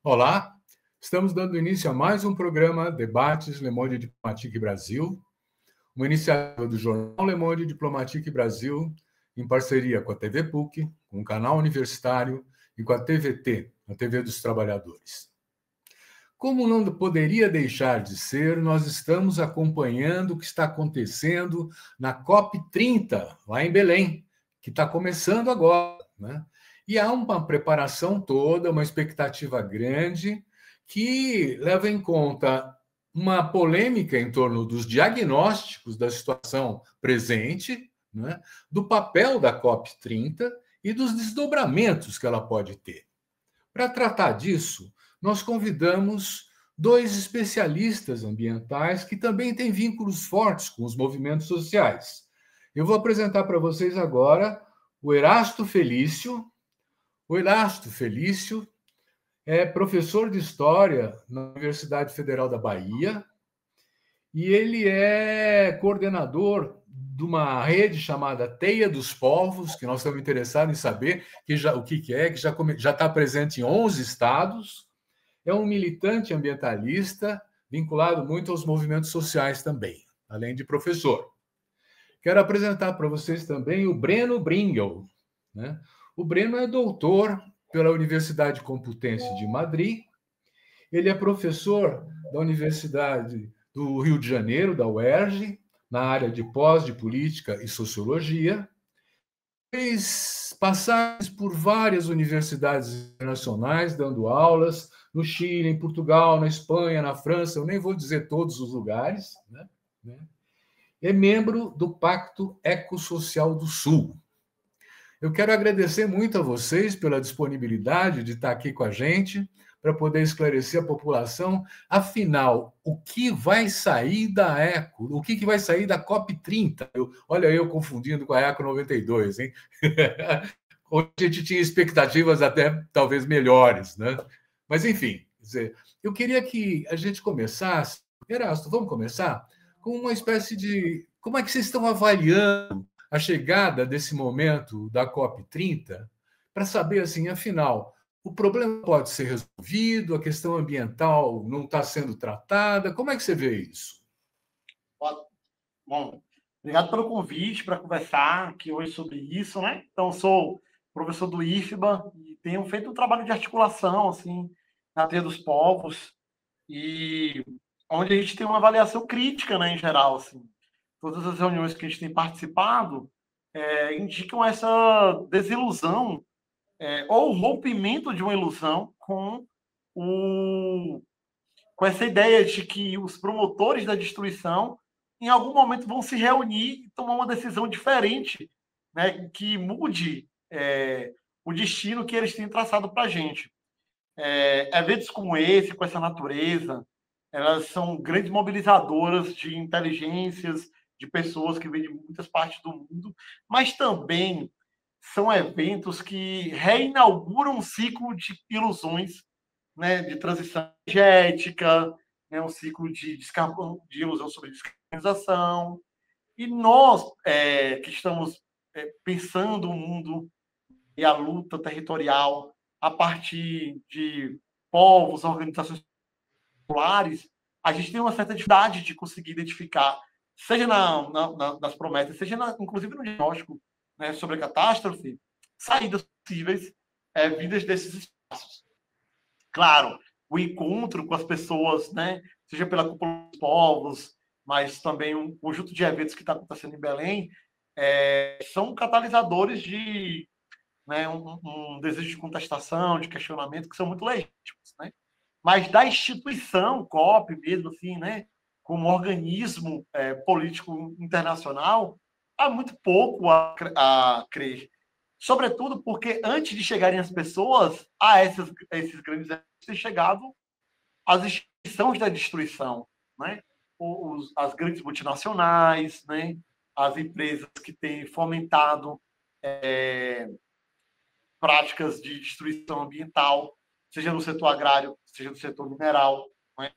Olá, estamos dando início a mais um programa Debates Le Monde Diplomatique Brasil, uma iniciativa do jornal Le Monde Diplomatique Brasil, em parceria com a TV PUC, com o canal universitário e com a TVT, a TV dos Trabalhadores. Como não poderia deixar de ser, nós estamos acompanhando o que está acontecendo na COP30, lá em Belém, que está começando agora, né? E há uma preparação toda, uma expectativa grande, que leva em conta uma polêmica em torno dos diagnósticos da situação presente, né, do papel da COP30 e dos desdobramentos que ela pode ter. Para tratar disso, nós convidamos dois especialistas ambientais que também têm vínculos fortes com os movimentos sociais. Eu vou apresentar para vocês agora o Erasto Felício. O Erasto Felício é professor de História na Universidade Federal da Bahia e ele é coordenador de uma rede chamada Teia dos Povos, que nós estamos interessados em saber o que é, que já está presente em 11 estados. É um militante ambientalista vinculado muito aos movimentos sociais também, além de professor. Quero apresentar para vocês também o Breno Bringel, né? O Breno é doutor pela Universidade Complutense de Madrid. Ele é professor da Universidade do Rio de Janeiro, da UERJ, na área de pós de política e sociologia. Fez passagens por várias universidades internacionais, dando aulas no Chile, em Portugal, na Espanha, na França, eu nem vou dizer todos os lugares, né? É membro do Pacto Ecossocial do Sul. Eu quero agradecer muito a vocês pela disponibilidade de estar aqui com a gente, para poder esclarecer a população. Afinal, o que vai sair da ECO? O que vai sair da COP30? Olha, eu confundindo com a ECO 92, hein? Hoje a gente tinha expectativas até talvez melhores, né? Mas, enfim, quer dizer, eu queria que a gente começasse. Erasto, vamos começar com uma espécie de... Como é que vocês estão avaliando a chegada desse momento da COP30 para saber, assim, afinal, o problema pode ser resolvido, a questão ambiental não está sendo tratada? Como é que você vê isso? Bom, obrigado pelo convite para conversar aqui hoje sobre isso, né? Então, sou professor do IFBA e tenho feito um trabalho de articulação, assim, na Teia dos Povos, e onde a gente tem uma avaliação crítica, né, em geral, assim. Todas as reuniões que a gente tem participado indicam essa desilusão ou rompimento de uma ilusão com essa ideia de que os promotores da destruição em algum momento vão se reunir e tomar uma decisão diferente, né, que mude o destino que eles têm traçado para a gente. Eventos como esse, com essa natureza, elas são grandes mobilizadoras de inteligências, de pessoas que vêm de muitas partes do mundo, mas também são eventos que reinauguram um ciclo de ilusões, né, de transição energética, né, um ciclo de ilusão sobre descarbonização. E nós, que estamos pensando o mundo e a luta territorial a partir de povos, organizações populares, a gente tem uma certa dificuldade de conseguir identificar, seja nas promessas, seja inclusive no diagnóstico, né, sobre a catástrofe, saídas possíveis vindas desses espaços. Claro, o encontro com as pessoas, né, seja pela Cúpula dos Povos, mas também um conjunto de eventos que está acontecendo em Belém, são catalisadores de, né, um desejo de contestação, de questionamento, que são muito legítimos, né? Mas da instituição COP mesmo, assim, né, como organismo político internacional, há muito pouco a crer. Sobretudo porque, antes de chegarem as pessoas, a esses grandes eventos têm chegado as instituições da destruição, né? As grandes multinacionais, né? As empresas que têm fomentado práticas de destruição ambiental, seja no setor agrário, seja no setor mineral, né?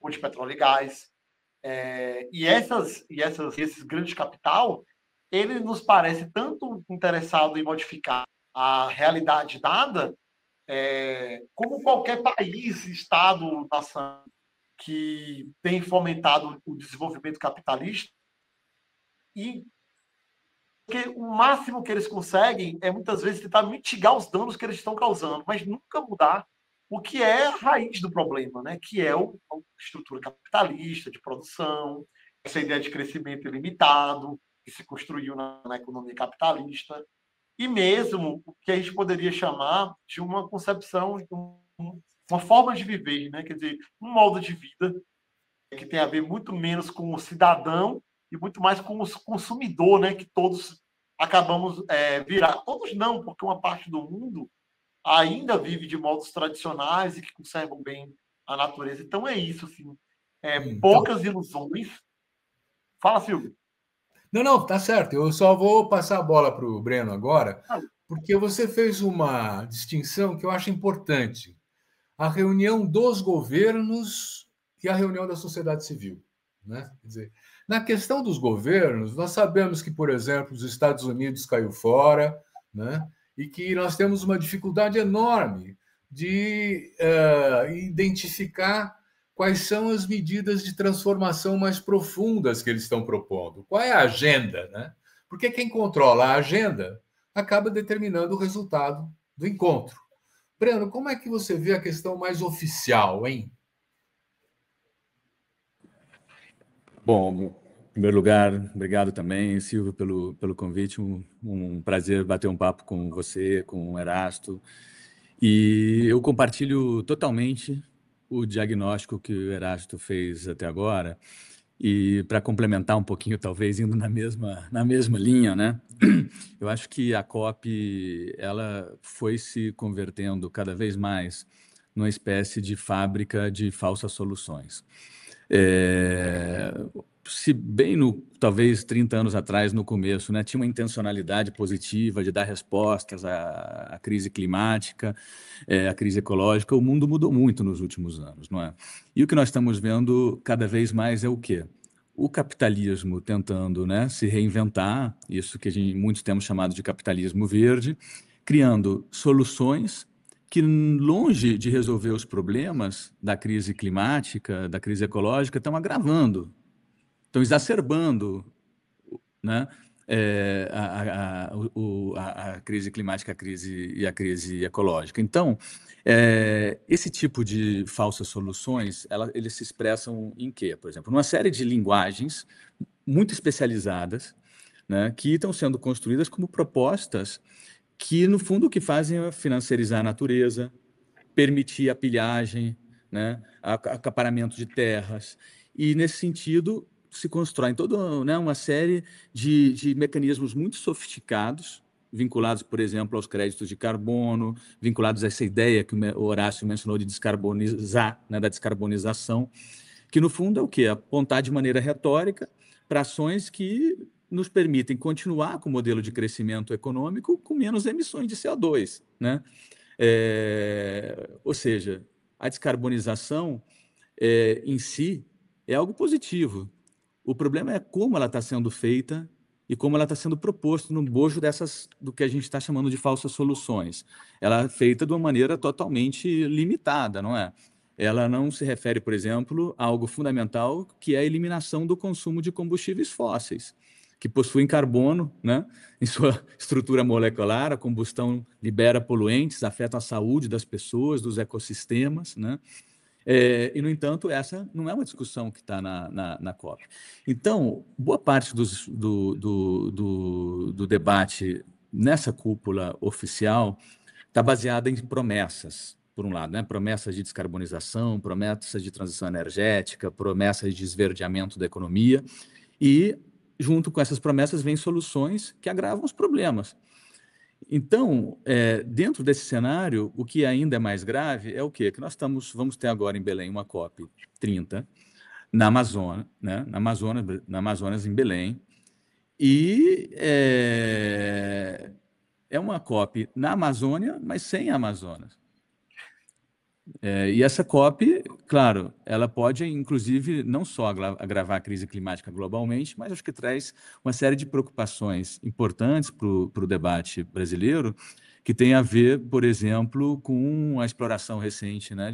Ou de petróleo e gás. E esses grandes capital, ele nos parece tanto interessado em modificar a realidade dada, como qualquer país, estado, nação que tem fomentado o desenvolvimento capitalista, e que o máximo que eles conseguem é, muitas vezes, tentar mitigar os danos que eles estão causando, mas nunca mudar o que é a raiz do problema, né? Que é a estrutura capitalista de produção, essa ideia de crescimento ilimitado que se construiu na economia capitalista, e mesmo o que a gente poderia chamar de uma concepção, uma forma de viver, né? Quer dizer, um modo de vida que tem a ver muito menos com o cidadão e muito mais com o consumidor, né? Que todos acabamos virar. Todos não, porque uma parte do mundo ainda vive de modos tradicionais e que conservam bem a natureza. Então é isso, assim. Poucas ilusões. Fala, Silvio. Não, tá certo. Eu só vou passar a bola para o Breno agora, porque você fez uma distinção que eu acho importante. A reunião dos governos e a reunião da sociedade civil, né? Quer dizer, na questão dos governos, nós sabemos que, por exemplo, os Estados Unidos caiu fora, né? E que nós temos uma dificuldade enorme de identificar quais são as medidas de transformação mais profundas que eles estão propondo. Qual é a agenda, né? Porque quem controla a agenda acaba determinando o resultado do encontro. Breno, como é que você vê a questão mais oficial, hein? Bom, em primeiro lugar, obrigado também, Silvio, pelo convite. Um prazer bater um papo com você, com o Erasto. E eu compartilho totalmente o diagnóstico que o Erasto fez até agora. E para complementar um pouquinho, talvez indo na mesma linha, né? Eu acho que a COP ela foi se convertendo cada vez mais numa espécie de fábrica de falsas soluções. Se bem talvez 30 anos atrás, no começo, né, tinha uma intencionalidade positiva de dar respostas à crise climática, à crise ecológica, o mundo mudou muito nos últimos anos, não é? E o que nós estamos vendo cada vez mais é o quê? O capitalismo tentando, né, se reinventar, isso que muitos temos chamado de capitalismo verde, criando soluções que, longe de resolver os problemas da crise climática, da crise ecológica, estão agravando, estão exacerbando, né, a crise climática a crise ecológica. Então, esse tipo de falsas soluções, eles se expressam em quê? Por exemplo, numa série de linguagens muito especializadas, né, que estão sendo construídas como propostas que, no fundo, o que fazem é financiarizar a natureza, permitir a pilhagem, né, acaparamento de terras. E, nesse sentido, se constrói toda, né, uma série de mecanismos muito sofisticados, vinculados, por exemplo, aos créditos de carbono, vinculados a essa ideia que o Horácio mencionou de descarbonizar, né, da descarbonização, que, no fundo, é o quê? Apontar de maneira retórica para ações que nos permitem continuar com o modelo de crescimento econômico com menos emissões de CO2, né? Ou seja, a descarbonização em si é algo positivo. O problema é como ela está sendo feita e como ela está sendo proposta no bojo do que a gente está chamando de falsas soluções. Ela é feita de uma maneira totalmente limitada, não é? Ela não se refere, por exemplo, a algo fundamental, que é a eliminação do consumo de combustíveis fósseis, que possuem carbono, né, em sua estrutura molecular. A combustão libera poluentes, afeta a saúde das pessoas, dos ecossistemas, né? E, no entanto, essa não é uma discussão que está na COP. Então, boa parte do debate nessa cúpula oficial está baseada em promessas, por um lado, né? Promessas de descarbonização, promessas de transição energética, promessas de esverdeamento da economia, e junto com essas promessas vêm soluções que agravam os problemas. Então, dentro desse cenário, o que ainda é mais grave é o quê? Que nós vamos ter agora em Belém uma COP 30 na Amazônia, né? na Amazonas, em Belém, e é uma COP na Amazônia, mas sem a Amazonas. E essa COP, claro, ela pode, inclusive, não só agravar a crise climática globalmente, mas acho que traz uma série de preocupações importantes para o debate brasileiro, que tem a ver, por exemplo, com a exploração recente, né,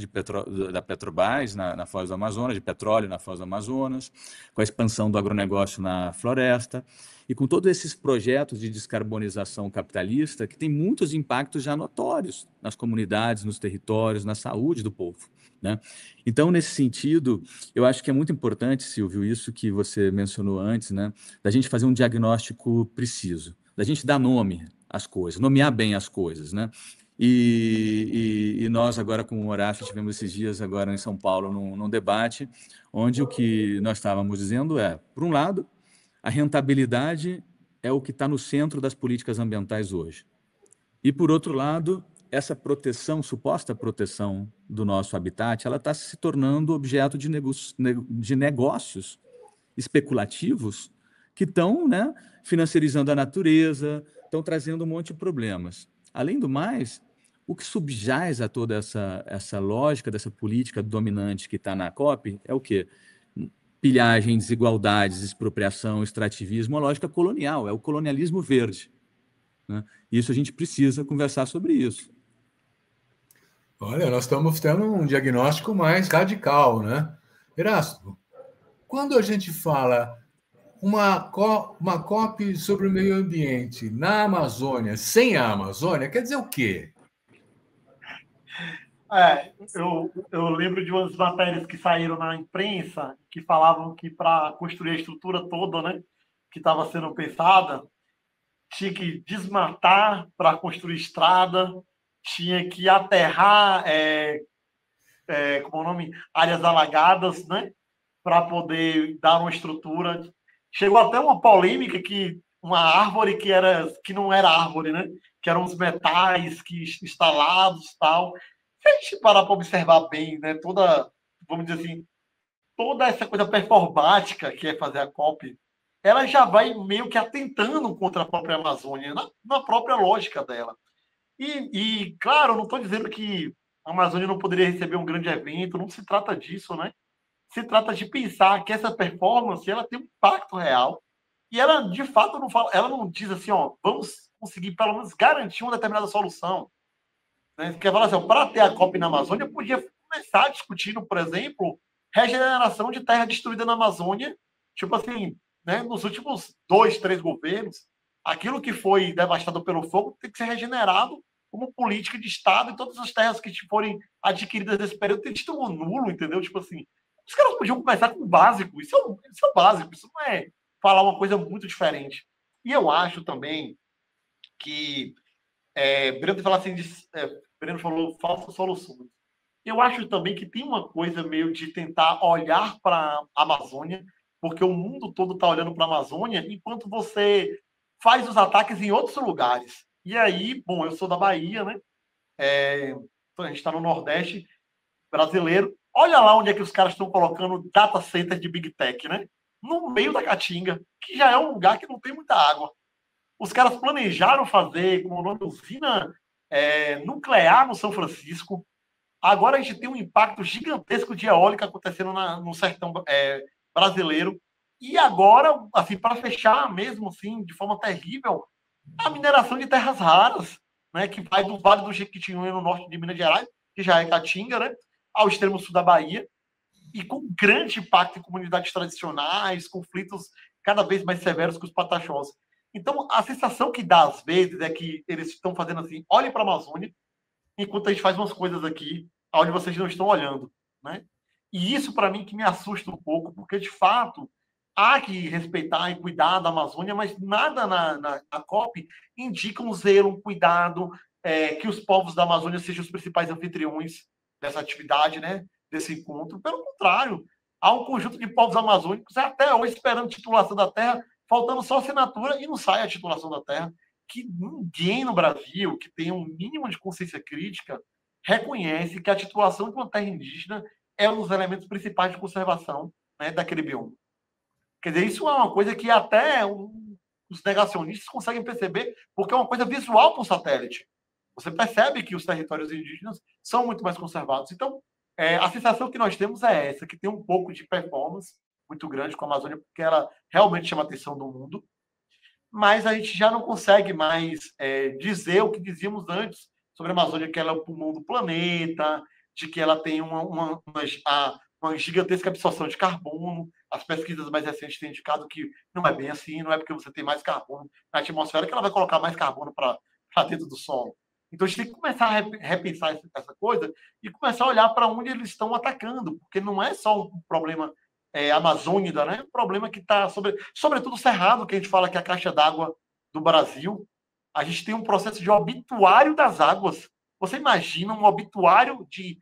da Petrobras na Foz do Amazonas, de petróleo na Foz do Amazonas, com a expansão do agronegócio na floresta, e com todos esses projetos de descarbonização capitalista que tem muitos impactos já notórios nas comunidades, nos territórios, na saúde do povo, né? Então, nesse sentido, eu acho que é muito importante, Silvio, isso que você mencionou antes, né, da gente fazer um diagnóstico preciso, da gente dar nome às coisas, nomear bem as coisas, né? E nós agora com o Horácio tivemos esses dias agora em São Paulo num debate onde o que nós estávamos dizendo é, por um lado, a rentabilidade é o que está no centro das políticas ambientais hoje. E, por outro lado, essa proteção, suposta proteção do nosso habitat, ela está se tornando objeto de negócios especulativos que estão, né, financiarizando a natureza, estão trazendo um monte de problemas. Além do mais, o que subjaz a toda essa lógica dessa política dominante que está na COP é o quê? Pilhagem, desigualdades, expropriação, extrativismo, a lógica colonial, é o colonialismo verde, né? Isso a gente precisa conversar sobre isso. Olha, nós estamos tendo um diagnóstico mais radical, né? Erasto, quando a gente fala uma COP sobre o meio ambiente na Amazônia, sem a Amazônia, quer dizer o quê? Eu lembro de umas matérias que saíram na imprensa que falavam que para construir a estrutura toda, né, que estava sendo pensada, tinha que desmatar para construir estrada, tinha que aterrar como é o nome? Áreas alagadas, né, para poder dar uma estrutura. Chegou até uma polêmica que uma árvore que não era árvore, né, que eram os metais que instalados, tal. Se a gente parar para observar bem, né, vamos dizer assim, toda essa coisa performática que é fazer a COP, ela já vai meio que atentando contra a própria Amazônia, na própria lógica dela. Claro, não estou dizendo que a Amazônia não poderia receber um grande evento, não se trata disso, né? Se trata de pensar que essa performance ela tem um impacto real e ela, de fato, ela não diz assim, ó, vamos conseguir pelo menos garantir uma determinada solução. Né? Quer falar assim, para ter a COP na Amazônia, podia começar discutindo, por exemplo, regeneração de terra destruída na Amazônia, tipo assim, né, nos últimos 2, 3 governos, aquilo que foi devastado pelo fogo tem que ser regenerado como política de Estado e todas as terras que forem adquiridas nesse período tem título nulo, entendeu? Tipo assim, os caras podiam começar com o básico, isso é o básico, isso não é falar uma coisa muito diferente. E eu acho também que Breno fala assim, Breno falou falsas soluções. Eu acho também que tem uma coisa meio de tentar olhar para a Amazônia, porque o mundo todo está olhando para a Amazônia, enquanto você faz os ataques em outros lugares. E aí, bom, eu sou da Bahia, né? A gente está no Nordeste brasileiro. Olha lá onde é que os caras estão colocando data center de Big Tech, né? No meio da Caatinga, que já é um lugar que não tem muita água. Os caras planejaram fazer, como o nome, usina nuclear no São Francisco. Agora a gente tem um impacto gigantesco de eólica acontecendo no sertão brasileiro. E agora, assim, para fechar mesmo, assim, de forma terrível, a mineração de terras raras, né, que vai do Vale do Jequitinhonha, no norte de Minas Gerais, que já é Caatinga, né, ao extremo sul da Bahia, e com grande impacto em comunidades tradicionais, conflitos cada vez mais severos com os pataxós. Então, a sensação que dá, às vezes, é que eles estão fazendo assim, olhem para a Amazônia, enquanto a gente faz umas coisas aqui onde vocês não estão olhando, né? E isso, para mim, que me assusta um pouco, porque, de fato, há que respeitar e cuidar da Amazônia, mas nada na COP indica um zelo, um cuidado, que os povos da Amazônia sejam os principais anfitriões dessa atividade, né? Desse encontro. Pelo contrário, há um conjunto de povos amazônicos até hoje esperando titulação da terra, faltando só assinatura e não sai a titulação da terra, que ninguém no Brasil que tenha um mínimo de consciência crítica reconhece que a titulação de uma terra indígena é um dos elementos principais de conservação, né, daquele bioma. Quer dizer, isso é uma coisa que até os negacionistas conseguem perceber, porque é uma coisa visual para o satélite. Você percebe que os territórios indígenas são muito mais conservados. Então, a sensação que nós temos é essa, que tem um pouco de performance muito grande com a Amazônia, porque ela realmente chama a atenção do mundo. mas a gente já não consegue mais dizer o que dizíamos antes sobre a Amazônia, que ela é o pulmão do planeta, de que ela tem uma gigantesca absorção de carbono. As pesquisas mais recentes têm indicado que não é bem assim, não é porque você tem mais carbono na atmosfera que ela vai colocar mais carbono para dentro do solo. Então a gente tem que começar a repensar essa coisa e começar a olhar para onde eles estão atacando, porque não é só um problema amazônida, né? Um problema que está sobretudo o Cerrado, que a gente fala que é a caixa d'água do Brasil. A gente tem um processo de obituário das águas. Você imagina um obituário de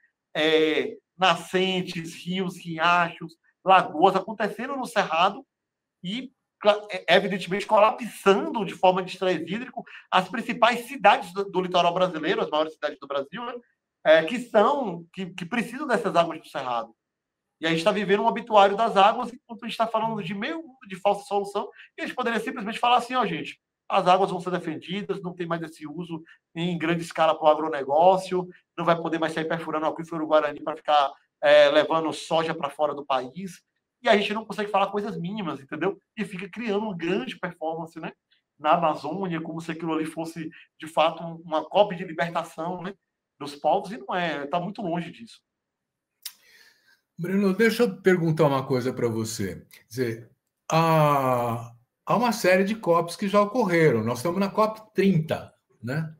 nascentes, rios, riachos, lagoas acontecendo no Cerrado e, evidentemente, colapsando de forma de estresse hídrico as principais cidades do litoral brasileiro, as maiores cidades do Brasil, né? que precisam dessas águas do Cerrado. E a gente está vivendo um obituário das águas, enquanto a gente está falando de meio mundo de falsa solução, e a gente poderia simplesmente falar assim, gente, as águas vão ser defendidas, não tem mais esse uso em grande escala para o agronegócio, não vai poder mais sair perfurando o aquífero Guarani para ficar levando soja para fora do país, e a gente não consegue falar coisas mínimas, entendeu? E fica criando uma grande performance, né, na Amazônia, como se aquilo ali fosse, de fato, uma COP de libertação, né, dos povos, e não é, está muito longe disso. Bruno, deixa eu perguntar uma coisa para você. Quer dizer, há uma série de COPs que já ocorreram. Nós estamos na COP 30, né?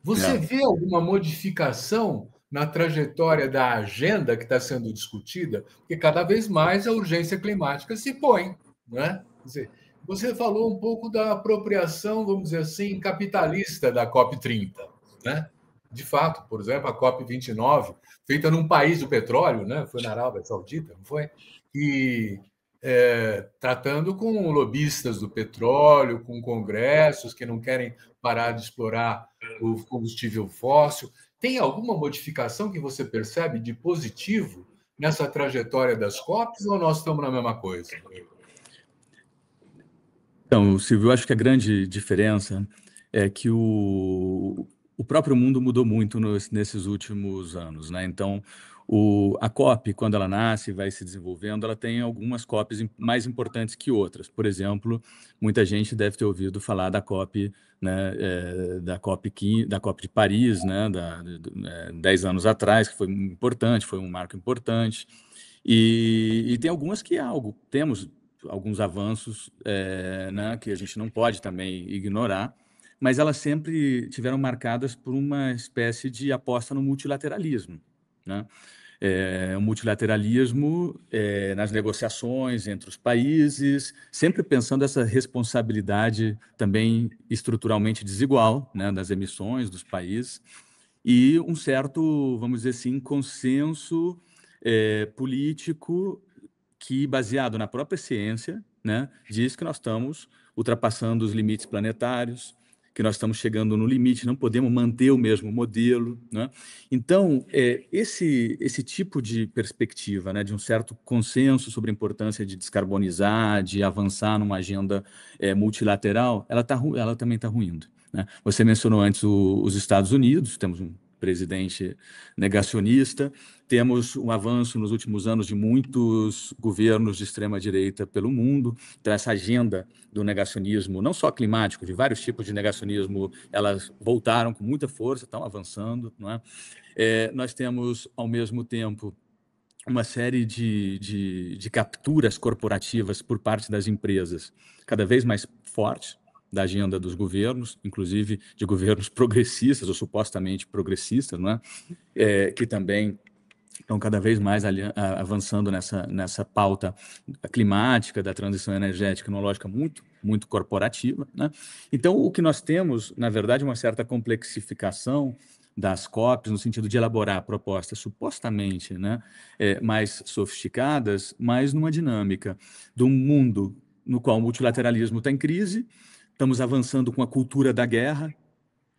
Você vê alguma modificação na trajetória da agenda que está sendo discutida? Porque cada vez mais a urgência climática se põe, né? Quer dizer, você falou um pouco da apropriação, vamos dizer assim, capitalista da COP 30, né? De fato, por exemplo, a COP 29, feita num país do petróleo, né? Foi na Arábia Saudita, não foi? E tratando com lobistas do petróleo, com congressos que não querem parar de explorar o combustível fóssil. Tem alguma modificação que você percebe de positivo nessa trajetória das COPs ou nós estamos na mesma coisa? Então, Silvio, eu acho que a grande diferença é que o próprio mundo mudou muito nesses últimos anos, né? Então, a COP, quando ela nasce e vai se desenvolvendo, ela tem algumas COPs mais importantes que outras. Por exemplo, muita gente deve ter ouvido falar da COP, né, da COP de Paris, né, 10 anos atrás, que foi importante, foi um marco importante. E tem algumas que temos alguns avanços, né, que a gente não pode também ignorar, mas elas sempre tiveram marcadas por uma espécie de aposta no multilateralismo, né? O multilateralismo nas negociações entre os países, sempre pensando essa responsabilidade também estruturalmente desigual, né, das emissões dos países, e um certo, vamos dizer assim, consenso político que, baseado na própria ciência, né, diz que nós estamos ultrapassando os limites planetários, que nós estamos chegando no limite, não podemos manter o mesmo modelo, né? Então, esse tipo de perspectiva, né, de um certo consenso sobre a importância de descarbonizar, de avançar numa agenda multilateral, ela também está ruindo, né? Você mencionou antes os Estados Unidos, temos um presidente negacionista, temos um avanço nos últimos anos de muitos governos de extrema-direita pelo mundo. Então, essa agenda do negacionismo, não só climático, de vários tipos de negacionismo, elas voltaram com muita força, estão avançando, não é? Nós temos, ao mesmo tempo, uma série de capturas corporativas por parte das empresas, cada vez mais fortes, da agenda dos governos, inclusive de governos progressistas ou supostamente progressistas, não é? Que também estão cada vez mais avançando nessa pauta climática, da transição energética, numa lógica muito, muito corporativa, né? Então, o que nós temos, na verdade, é uma certa complexificação das COPs, no sentido de elaborar propostas supostamente, né, mais sofisticadas, mas numa dinâmica de um mundo no qual o multilateralismo está em crise. Estamos avançando com a cultura da guerra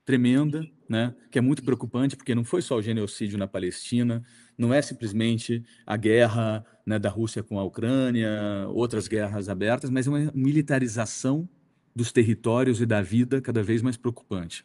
tremenda, né, que é muito preocupante, porque não foi só o genocídio na Palestina, não é simplesmente a guerra, né, da Rússia com a Ucrânia, outras guerras abertas, mas é uma militarização dos territórios e da vida cada vez mais preocupante.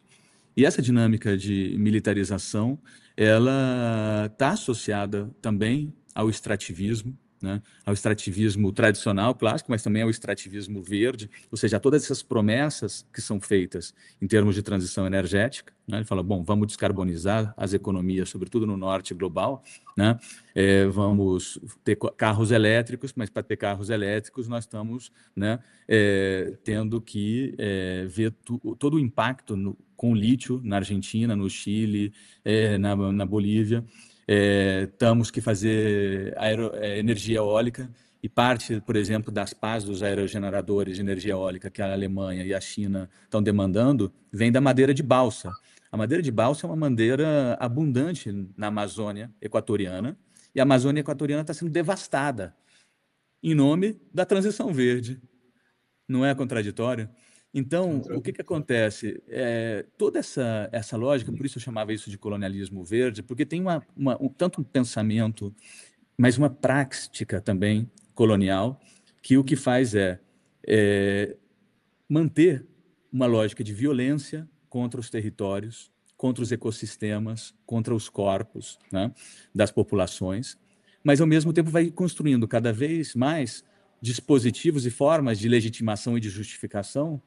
E essa dinâmica de militarização, ela está associada também ao extrativismo, né, ao extrativismo tradicional, clássico, mas também ao extrativismo verde, ou seja, todas essas promessas que são feitas em termos de transição energética, né, ele fala, bom, vamos descarbonizar as economias, sobretudo no norte global, né, vamos ter carros elétricos, mas para ter carros elétricos nós estamos, né, tendo que ver todo o impacto com o lítio na Argentina, no Chile, na Bolívia. Temos que fazer energia eólica, e parte, por exemplo, das pás dos aerogeneradores de energia eólica que a Alemanha e a China estão demandando vem da madeira de balsa. A madeira de balsa é uma madeira abundante na Amazônia equatoriana, e a Amazônia equatoriana está sendo devastada em nome da transição verde. Não é contraditório? Então, o que acontece? Toda essa lógica, por isso eu chamava isso de colonialismo verde, porque tem tanto um pensamento, mas uma prática também colonial, que o que faz é manter uma lógica de violência contra os territórios, contra os ecossistemas, contra os corpos, né, das populações, mas, ao mesmo tempo, vai construindo cada vez mais dispositivos e formas de legitimação e de justificação,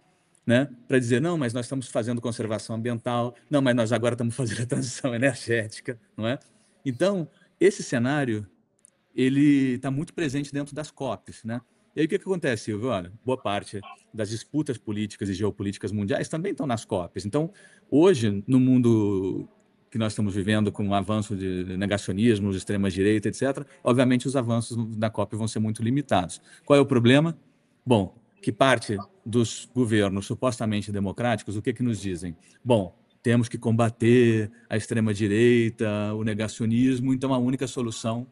né, para dizer, não, mas nós estamos fazendo conservação ambiental, não, mas nós agora estamos fazendo a transição energética, não é? Então, esse cenário ele está muito presente dentro das COPs, né? E aí o que acontece, Silvio? Olha, boa parte das disputas políticas e geopolíticas mundiais também estão nas COPs. Então, hoje, no mundo que nós estamos vivendo, com o avanço de negacionismo, de extrema-direita, etc., obviamente os avanços da COP vão ser muito limitados. Qual é o problema? Bom, que parte dos governos supostamente democráticos, o que nos dizem? Bom, temos que combater a extrema-direita, o negacionismo, então a única solução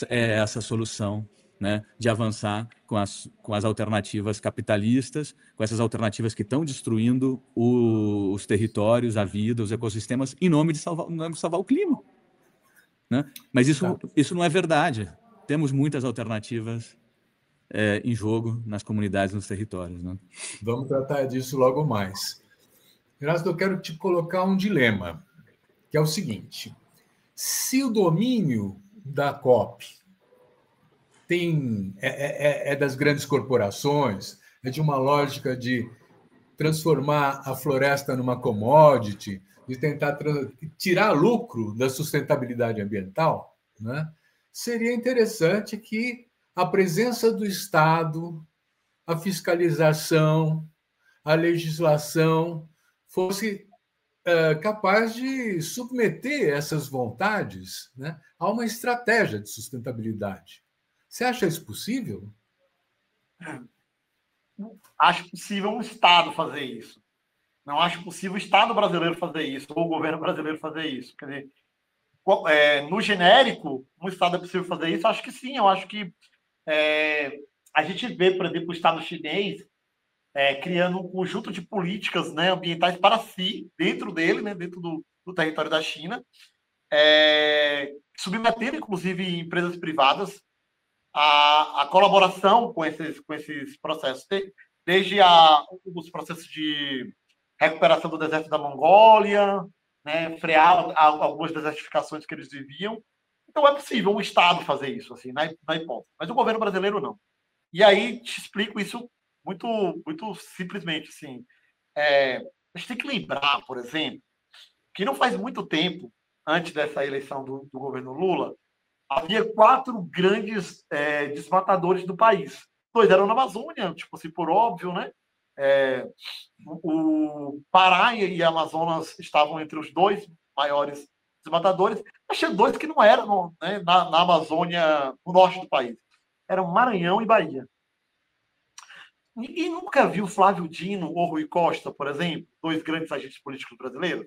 é essa solução, né, de avançar com as alternativas capitalistas, com essas alternativas que estão destruindo os territórios, a vida, os ecossistemas, em nome de salvar o clima. Né? Mas isso não é verdade. Temos muitas alternativas em jogo nas comunidades, nos territórios. Né? Vamos tratar disso logo mais. Erasmo, eu quero te colocar um dilema, que é o seguinte: se o domínio da COP é das grandes corporações, é de uma lógica de transformar a floresta numa commodity, de tentar tirar lucro da sustentabilidade ambiental, né? Seria interessante que a presença do Estado, a fiscalização, a legislação fosse capaz de submeter essas vontades, né, a uma estratégia de sustentabilidade. Você acha isso possível? Acho possível um Estado fazer isso. Não acho possível o Estado brasileiro fazer isso, ou o governo brasileiro fazer isso. Quer dizer, no genérico, um Estado é possível fazer isso? Acho que sim. Eu acho que a gente vê, por exemplo, o Estado chinês criando um conjunto de políticas, né, ambientais para si, dentro dele, né, dentro do território da China, submetendo, inclusive, empresas privadas a colaboração com esses processos, desde os processos de recuperação do deserto da Mongólia, né, frear algumas desertificações que eles viviam. Então, é possível um Estado fazer isso, assim, na hipótese. Mas o governo brasileiro não. E aí, te explico isso muito, muito simplesmente. Assim. A gente tem que lembrar, por exemplo, que não faz muito tempo, antes dessa eleição do governo Lula, havia 4 grandes desmatadores do país. 2 eram na Amazônia, tipo assim, por óbvio, né? O Pará e Amazonas estavam entre os 2 maiores desmatadores, mas tinha 2 que não eram, né, na Amazônia, no norte do país. Eram Maranhão e Bahia. Ninguém nunca viu Flávio Dino ou Rui Costa, por exemplo, 2 grandes agentes políticos brasileiros,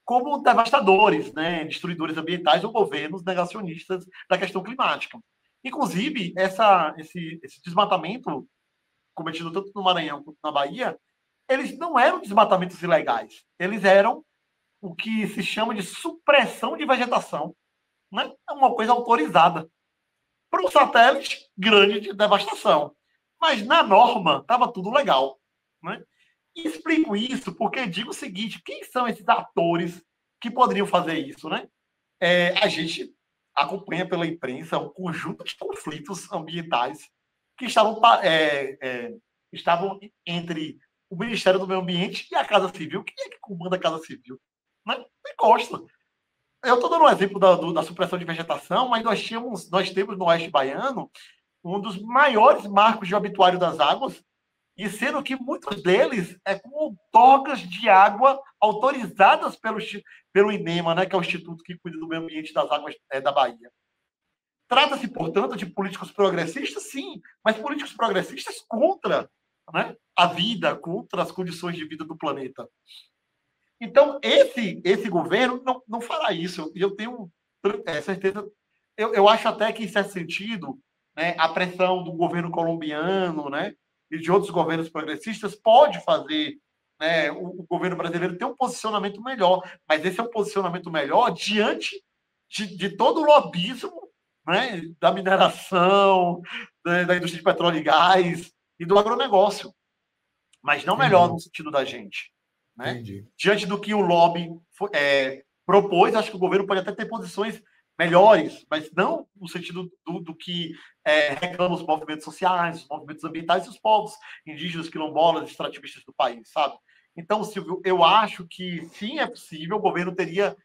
como devastadores, né, destruidores ambientais ou governos negacionistas da questão climática. Inclusive, esse desmatamento cometido tanto no Maranhão quanto na Bahia, eles não eram desmatamentos ilegais. Eles eram o que se chama de supressão de vegetação, né? É uma coisa autorizada para um satélite grande de devastação. Mas, na norma, estava tudo legal. Né? E explico isso porque digo o seguinte: quem são esses atores que poderiam fazer isso? Né? A gente acompanha pela imprensa um conjunto de conflitos ambientais que estavam entre o Ministério do Meio Ambiente e a Casa Civil. Quem é que comanda a Casa Civil? Né? Não encosta. Eu estou dando um exemplo da supressão de vegetação, mas nós temos no Oeste Baiano um dos maiores marcos de obituário das águas, e sendo que muitos deles com outorgas de água autorizadas pelo INEMA, né, que é o Instituto que cuida do meio ambiente das águas da Bahia. Trata-se, portanto, de políticos progressistas, sim, mas políticos progressistas contra, né, a vida, contra as condições de vida do planeta. Então, esse governo não fará isso. E eu tenho certeza. Eu acho até que, em certo sentido, né, a pressão do governo colombiano, né, e de outros governos progressistas pode fazer, né, o governo brasileiro ter um posicionamento melhor. Mas esse é um posicionamento melhor diante de todo o lobismo, né, da mineração, da indústria de petróleo e gás e do agronegócio. Mas não melhor no sentido da gente. Né? Diante do que o lobby propôs, acho que o governo pode até ter posições melhores, mas não no sentido do que reclamam os movimentos sociais, os movimentos ambientais e os povos indígenas, quilombolas, extrativistas do país, sabe? Então, Silvio, eu acho que sim, é possível, o governo teria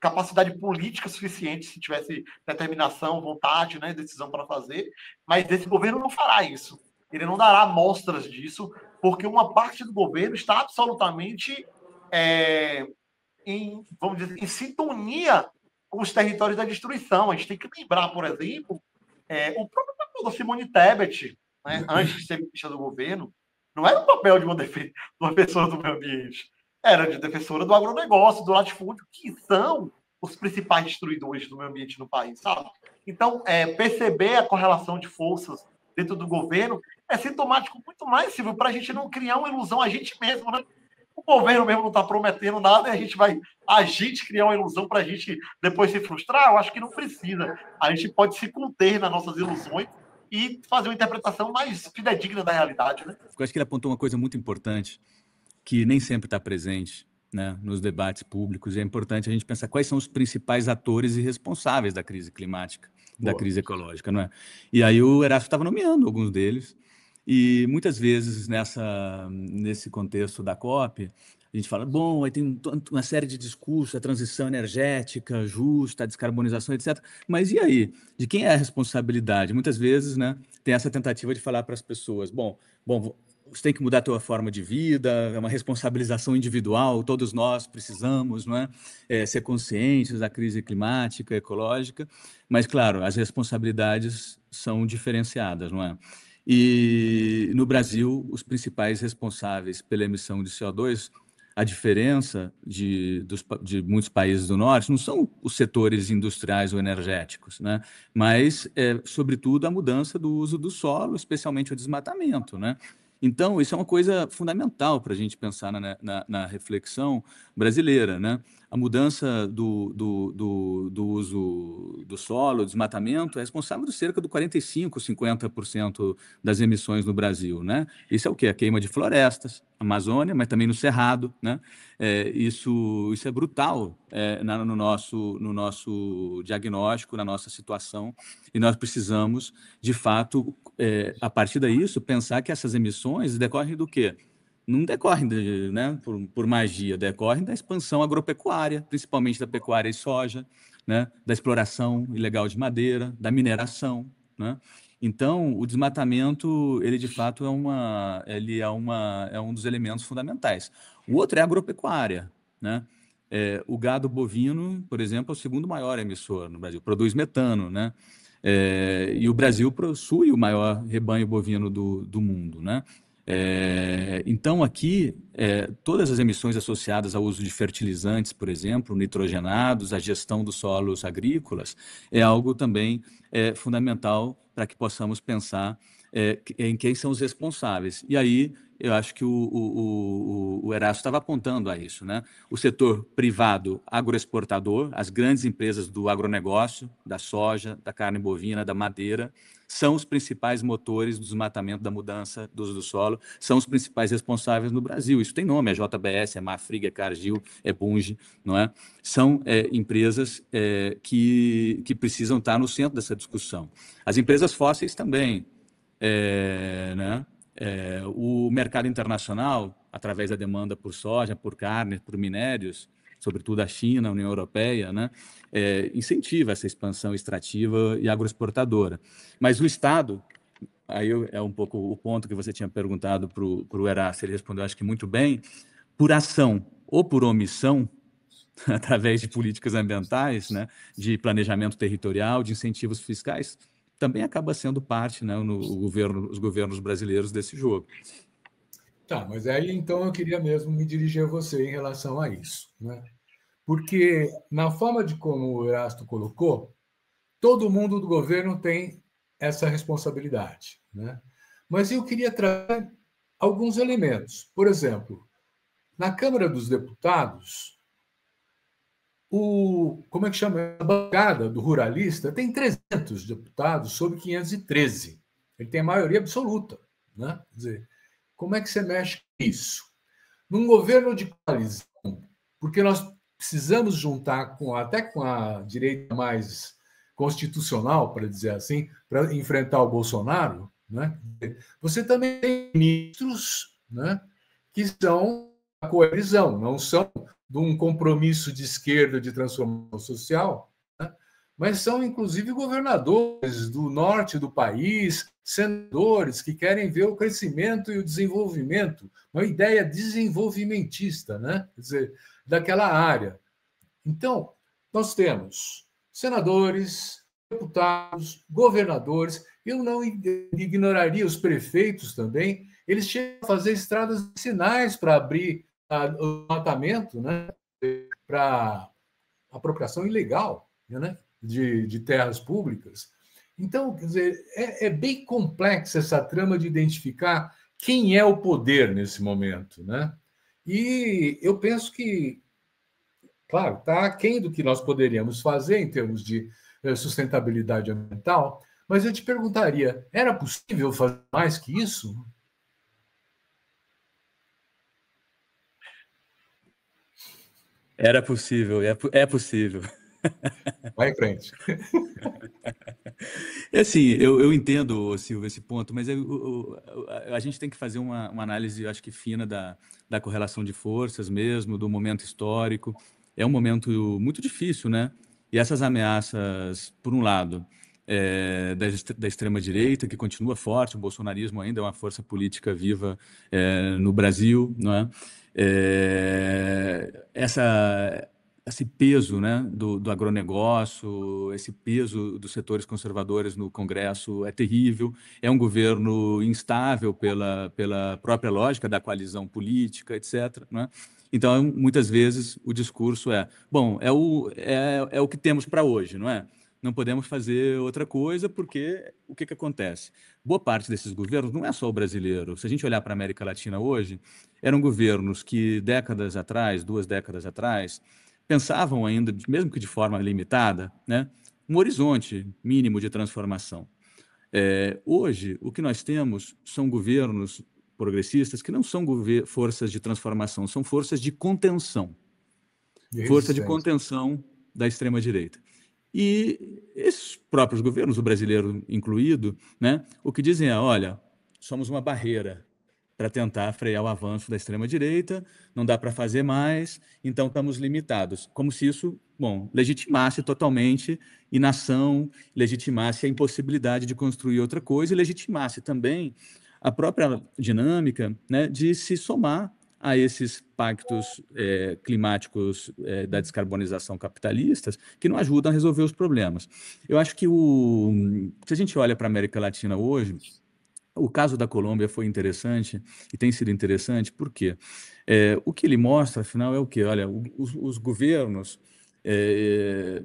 capacidade política suficiente, se tivesse determinação, vontade, né, decisão para fazer, mas esse governo não fará isso. Ele não dará amostras disso, porque uma parte do governo está absolutamente vamos dizer, em sintonia com os territórios da destruição. A gente tem que lembrar, por exemplo, o próprio papel da Simone Tebet, né, antes de ser ministra do governo, não era o papel de uma defensora do meio ambiente, era de defensora do agronegócio, do latifúndio, que são os principais destruidores do meio ambiente no país, sabe? Então, perceber a correlação de forças dentro do governo é sintomático muito mais, Silvio, para a gente não criar uma ilusão a gente mesmo, né? O governo mesmo não está prometendo nada e a gente criar uma ilusão para a gente depois se frustrar. Eu acho que não precisa. A gente pode se conter nas nossas ilusões e fazer uma interpretação mais fidedigna da realidade, né? Eu acho que ele apontou uma coisa muito importante que nem sempre está presente, né, nos debates públicos, e é importante a gente pensar quais são os principais atores e responsáveis da crise climática, da crise ecológica, não é? E aí o Erasto estava nomeando alguns deles, e muitas vezes nesse contexto da COP, a gente fala, bom, aí tem uma série de discursos, a transição energética justa, a descarbonização, etc. Mas e aí? De quem é a responsabilidade? Muitas vezes, né, tem essa tentativa de falar para as pessoas, bom, você tem que mudar a tua forma de vida, é uma responsabilização individual, todos nós precisamos, não é? Ser conscientes da crise climática, ecológica, mas, claro, as responsabilidades são diferenciadas, não é? E, no Brasil, os principais responsáveis pela emissão de CO2, a diferença de muitos países do Norte, não são os setores industriais ou energéticos, né? Mas, sobretudo, a mudança do uso do solo, especialmente o desmatamento, né? Então, isso é uma coisa fundamental para a gente pensar na reflexão brasileira, né? A mudança do uso do solo, desmatamento, é responsável por cerca de 45%, 50% das emissões no Brasil, né? Isso é o quê? A queima de florestas, Amazônia, mas também no Cerrado, né? Isso é brutal no nosso diagnóstico, na nossa situação, e nós precisamos, de fato, a partir disso, pensar que essas emissões decorrem do quê? Não decorrem né, por magia, decorrem da expansão agropecuária, principalmente da pecuária e soja, né, da exploração ilegal de madeira, da mineração, né? Então, o desmatamento, ele de fato é um dos elementos fundamentais. O outro é a agropecuária, né? O gado bovino, por exemplo, é o segundo maior emissor no Brasil, produz metano, né? E o Brasil possui o maior rebanho bovino do mundo, né? Então, aqui, todas as emissões associadas ao uso de fertilizantes, por exemplo, nitrogenados, a gestão dos solos agrícolas, é algo também fundamental para que possamos pensar em quem são os responsáveis. E aí, eu acho que o Erasto estava apontando a isso, né? O setor privado agroexportador, as grandes empresas do agronegócio, da soja, da carne bovina, da madeira, são os principais motores do desmatamento, da mudança do uso do solo, são os principais responsáveis no Brasil. Isso tem nome, é JBS, é Marfrig, é Cargill, é Bunge, não é? São empresas que precisam estar no centro dessa discussão. As empresas fósseis também, né? O mercado internacional, através da demanda por soja, por carne, por minérios, sobretudo a China, a União Europeia, né, incentiva essa expansão extrativa e agroexportadora. Mas o Estado, aí é um pouco o ponto que você tinha perguntado para o Erasto, ele respondeu, acho que muito bem, por ação ou por omissão, através de políticas ambientais, né, de planejamento territorial, de incentivos fiscais, também acaba sendo parte, né, os governos brasileiros desse jogo. Tá, mas aí então eu queria mesmo me dirigir a você em relação a isso, né? Porque na forma de como o Erasto colocou, todo mundo do governo tem essa responsabilidade, né? Mas eu queria trazer alguns elementos. Por exemplo, na Câmara dos Deputados, como é que chama? A bancada do ruralista tem 300 deputados sobre 513. Ele tem a maioria absoluta, né? Quer dizer, como é que você mexe com isso? Num governo de coalizão, porque nós precisamos juntar até com a direita mais constitucional, para dizer assim, para enfrentar o Bolsonaro, né? Você também tem ministros, né, que são a coalizão, não são de um compromisso de esquerda de transformação social, né? Mas são, inclusive, governadores do norte do país, senadores que querem ver o crescimento e o desenvolvimento, uma ideia desenvolvimentista, né? Quer dizer, daquela área. Então, nós temos senadores, deputados, governadores, eu não ignoraria os prefeitos também, eles chegam a fazer estradas vicinais para abrir o matamento, né? Para apropriação ilegal, né? de terras públicas. Então, quer dizer, é bem complexa essa trama de identificar quem é o poder nesse momento, né? E eu penso que, claro, está aquém do que nós poderíamos fazer em termos de sustentabilidade ambiental, mas eu te perguntaria, era possível fazer mais que isso? Era possível, é possível. Vai em frente. Assim, eu entendo, Silvio, esse ponto, mas a gente tem que fazer uma análise, eu acho que fina da correlação de forças mesmo, do momento histórico. É um momento muito difícil, né? E essas ameaças, por um lado, da extrema-direita, que continua forte, o bolsonarismo ainda é uma força política viva no Brasil, não é? Esse peso, né, do agronegócio, esse peso dos setores conservadores no Congresso é terrível. É um governo instável pela própria lógica da coalizão política, etc., né? Então, muitas vezes, o discurso bom, é o que temos para hoje, não é? Não podemos fazer outra coisa, porque o que acontece? Boa parte desses governos, não é só o brasileiro, se a gente olhar para a América Latina hoje, eram governos que décadas atrás, 2 décadas atrás, pensavam ainda, mesmo que de forma limitada, né, um horizonte mínimo de transformação. Hoje, o que nós temos são governos progressistas que não são forças de transformação, são forças de contenção. Força de contenção da extrema-direita. E esses próprios governos, o brasileiro incluído, né, o que dizem olha, somos uma barreira para tentar frear o avanço da extrema-direita, não dá para fazer mais, então estamos limitados. Como se isso, legitimasse totalmente inação, legitimasse a impossibilidade de construir outra coisa e legitimasse também a própria dinâmica, né, de se somar a esses pactos climáticos da descarbonização capitalistas que não ajudam a resolver os problemas. Eu acho que se a gente olha para a América Latina hoje, o caso da Colômbia foi interessante e tem sido interessante porque o que ele mostra, afinal, é o quê? Olha, os governos,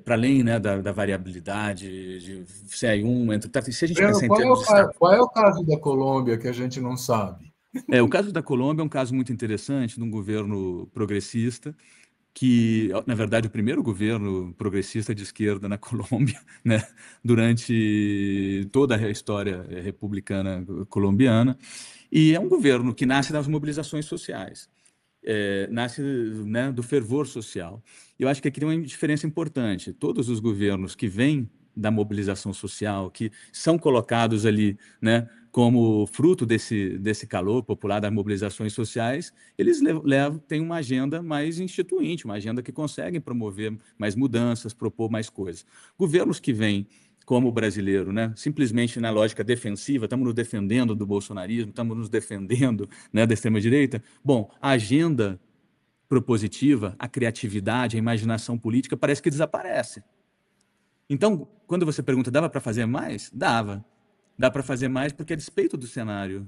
para além, né, da variabilidade de CI1, se a gente pensar em termos de qual é o caso da Colômbia que a gente não sabe? O caso da Colômbia é um caso muito interessante de um governo progressista que, na verdade, o primeiro governo progressista de esquerda na Colômbia, né, durante toda a história republicana colombiana, e é um governo que nasce das mobilizações sociais, nasce, né, do fervor social. Eu acho que aqui tem uma diferença importante. Todos os governos que vêm da mobilização social, que são colocados ali, né, como fruto desse calor popular das mobilizações sociais, eles têm uma agenda mais instituinte, uma agenda que consegue promover mais mudanças, propor mais coisas. Governos que vêm como o brasileiro, né, simplesmente na lógica defensiva, estamos nos defendendo do bolsonarismo, estamos nos defendendo, né, da extrema-direita. Bom, a agenda propositiva, a criatividade, a imaginação política parece que desaparece. Então, quando você pergunta, dava para fazer mais? Dava. Dá para fazer mais porque, a despeito do cenário,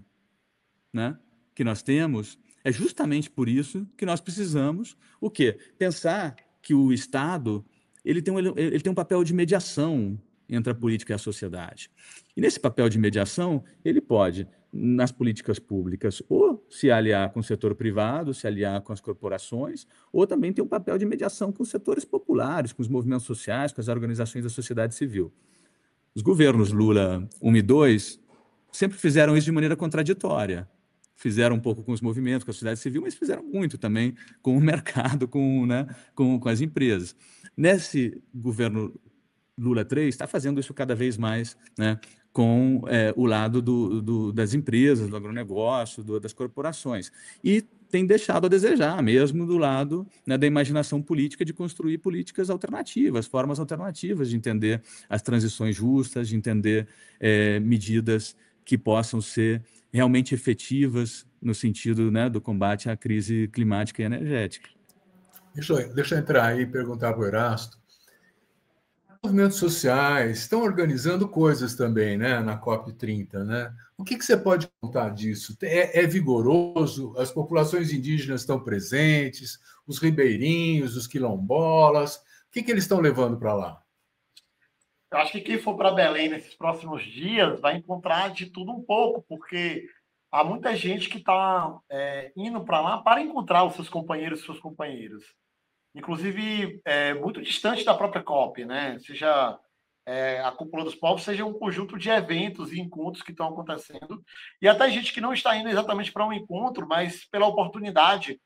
né, que nós temos, é justamente por isso que nós precisamos o quê? Pensar que o Estado ele tem um papel de mediação entre a política e a sociedade. E nesse papel de mediação, ele pode, nas políticas públicas, ou se aliar com o setor privado, se aliar com as corporações, ou também ter um papel de mediação com os setores populares, com os movimentos sociais, com as organizações da sociedade civil. Os governos Lula 1 e 2 sempre fizeram isso de maneira contraditória. Fizeram um pouco com os movimentos, com a sociedade civil, mas fizeram muito também com o mercado, né, com as empresas. Nesse governo Lula 3 está fazendo isso cada vez mais, né, com o lado das empresas, do agronegócio, das corporações. E tem deixado a desejar, mesmo do lado, né, da imaginação política, de construir políticas alternativas, formas alternativas de entender as transições justas, de entender medidas que possam ser realmente efetivas no sentido, né, do combate à crise climática e energética. Deixa eu entrar aí e perguntar para o Erasto. Movimentos sociais estão organizando coisas também, né, na COP30, né? O que você pode contar disso? É vigoroso? As populações indígenas estão presentes? Os ribeirinhos, os quilombolas? O que eles estão levando para lá? Eu acho que quem for para Belém nesses próximos dias vai encontrar de tudo um pouco, porque há muita gente que está indo para lá para encontrar os seus companheiros e suas companheiras. Inclusive, muito distante da própria COP, né? Seja a Cúpula dos Povos, seja um conjunto de eventos e encontros que estão acontecendo. E até gente que não está indo exatamente para um encontro, mas pela oportunidade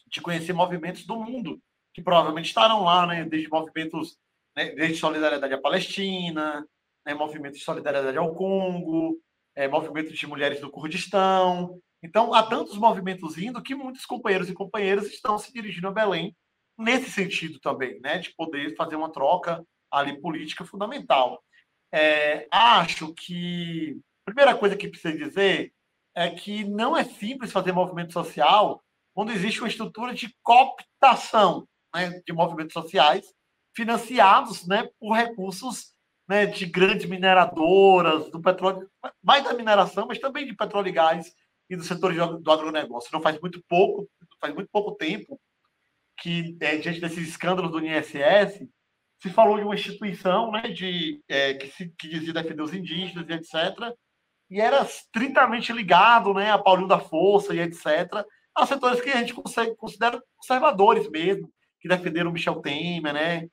de conhecer movimentos do mundo, que provavelmente estarão lá, né? Desde movimentos, né, desde solidariedade à Palestina, né, movimentos de solidariedade ao Congo, movimentos de mulheres do Kurdistão. Então, há tantos movimentos indo que muitos companheiros e companheiras estão se dirigindo a Belém nesse sentido também, né, de poder fazer uma troca ali política fundamental. Acho que a primeira coisa que precisa dizer é que não é simples fazer movimento social quando existe uma estrutura de cooptação, né, de movimentos sociais financiados, né, por recursos, né, de grandes mineradoras, do petróleo, mais da mineração, mas também de petróleo e gás e do setor do agronegócio. Não faz muito pouco tempo que, diante desses escândalos do INSS, se falou de uma instituição, né, que dizia defender os indígenas e etc., e era estritamente ligado, né, a Paulinho da Força e etc., a setores que a gente considera conservadores mesmo, que defenderam o Michel Temer, né,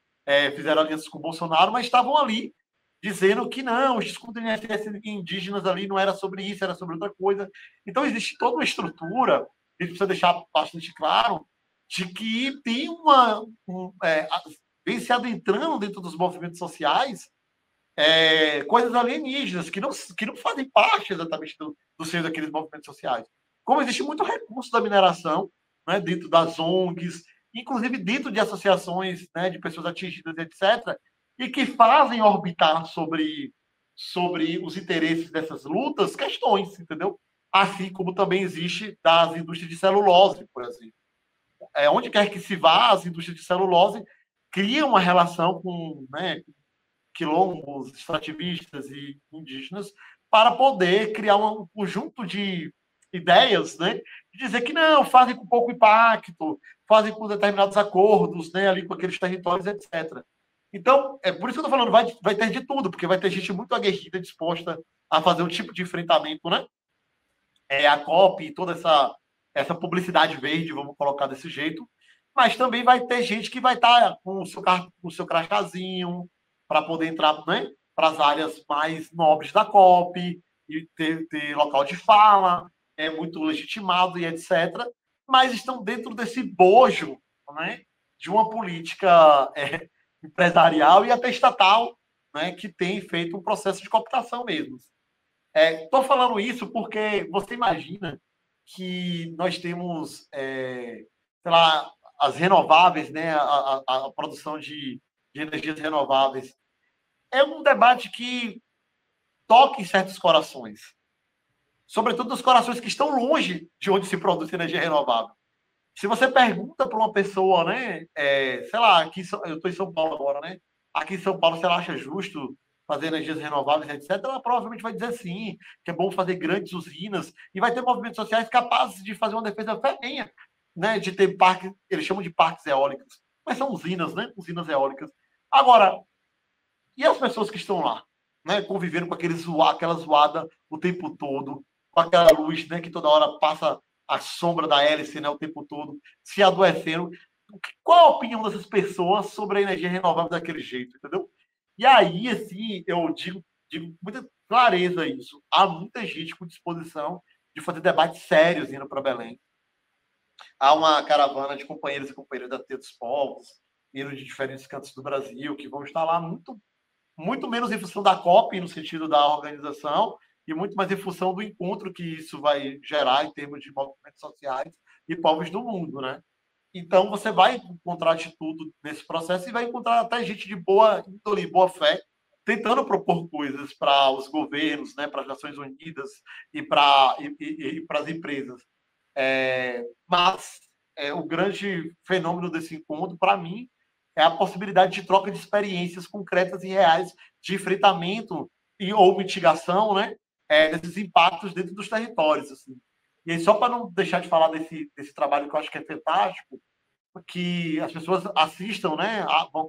fizeram alianças com o Bolsonaro, mas estavam ali dizendo que não, os discursos de INSS indígenas ali não era sobre isso, era sobre outra coisa. Então, existe toda uma estrutura, a gente precisa deixar bastante claro, de que tem vem se adentrando dentro dos movimentos sociais coisas alienígenas, que não fazem parte exatamente do seio daqueles movimentos sociais. Como existe muito recurso da mineração, né, dentro das ONGs, inclusive dentro de associações, né, de pessoas atingidas, etc., e que fazem orbitar sobre os interesses dessas lutas questões, entendeu? Assim como também existe das indústrias de celulose, por exemplo. Onde quer que se vá, as indústrias de celulose criam uma relação com, né, quilombos, extrativistas e indígenas para poder criar um conjunto de ideias, né, de dizer que não, fazem com pouco impacto, fazem com determinados acordos, né, ali com aqueles territórios, etc. Então, é por isso que eu estou falando, vai ter de tudo, porque vai ter gente muito aguerrida, disposta a fazer um tipo de enfrentamento, né? A COP e toda essa publicidade verde, vamos colocar desse jeito, mas também vai ter gente que vai estar com o seu crachazinho para poder entrar, né, para as áreas mais nobres da COP e ter local de fala, é muito legitimado e etc. Mas estão dentro desse bojo, né, de uma política empresarial e até estatal, né, que tem feito um processo de cooptação mesmo. Estou falando isso porque você imagina que nós temos, sei lá, as renováveis, né, a produção de energias renováveis. É um debate que toca em certos corações, sobretudo os corações que estão longe de onde se produz energia renovável. Se você pergunta para uma pessoa, né, sei lá, eu estou em São Paulo agora, né? Aqui em São Paulo, se ela acha justo fazer energias renováveis, etc., ela provavelmente vai dizer sim, que é bom fazer grandes usinas, e vai ter movimentos sociais capazes de fazer uma defesa ferrenha, né, de ter parques, eles chamam de parques eólicos, mas são usinas, né? Usinas eólicas. Agora, e as pessoas que estão lá, né, convivendo com aquela zoada o tempo todo, com aquela luz, né, que toda hora passa a sombra da hélice, né, o tempo todo, se adoecendo. Qual a opinião dessas pessoas sobre a energia renovável daquele jeito, entendeu? E aí, assim, eu digo com muita clareza isso. Há muita gente com disposição de fazer debates sérios indo para Belém. Há uma caravana de companheiros e companheiras da Tia dos Povos, indo de diferentes cantos do Brasil, que vão estar lá muito menos em função da COP, no sentido da organização, e muito mais em função do encontro que isso vai gerar em termos de movimentos sociais e povos do mundo, né? Então, você vai encontrar de tudo nesse processo e vai encontrar até gente de boa índole, boa fé, tentando propor coisas para os governos, né, para as Nações Unidas e para as empresas. Mas o grande fenômeno desse encontro, para mim, é a possibilidade de troca de experiências concretas e reais de enfrentamento ou mitigação, né, desses impactos dentro dos territórios. Assim. E aí, só para não deixar de falar desse trabalho que eu acho que é fantástico, que as pessoas assistam, né,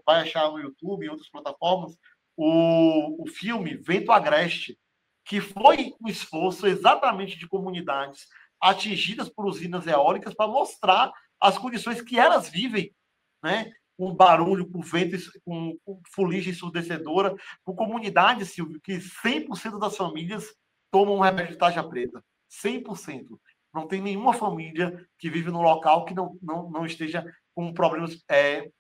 vai achar no YouTube e outras plataformas, o filme Vento Agreste, que foi um esforço exatamente de comunidades atingidas por usinas eólicas para mostrar as condições que elas vivem, né? Com barulho, com vento, com fuligem ensurdecedora, com comunidades, Silvio, que 100% das famílias tomam um remédio de tarja preta. 100%. Não tem nenhuma família que vive no local que não esteja com problemas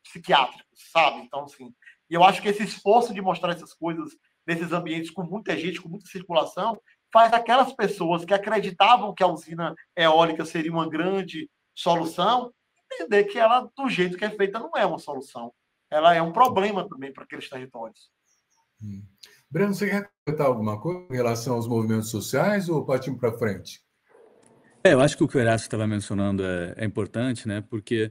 psiquiátricos, sabe? Então, assim, e eu acho que esse esforço de mostrar essas coisas nesses ambientes com muita gente, com muita circulação, faz aquelas pessoas que acreditavam que a usina eólica seria uma grande solução entender que ela, do jeito que é feita, não é uma solução. Ela é um problema também para aqueles territórios. Breno, você quer comentar alguma coisa em relação aos movimentos sociais ou partimos para frente? Eu acho que o que o Horácio estava mencionando é importante, né? Porque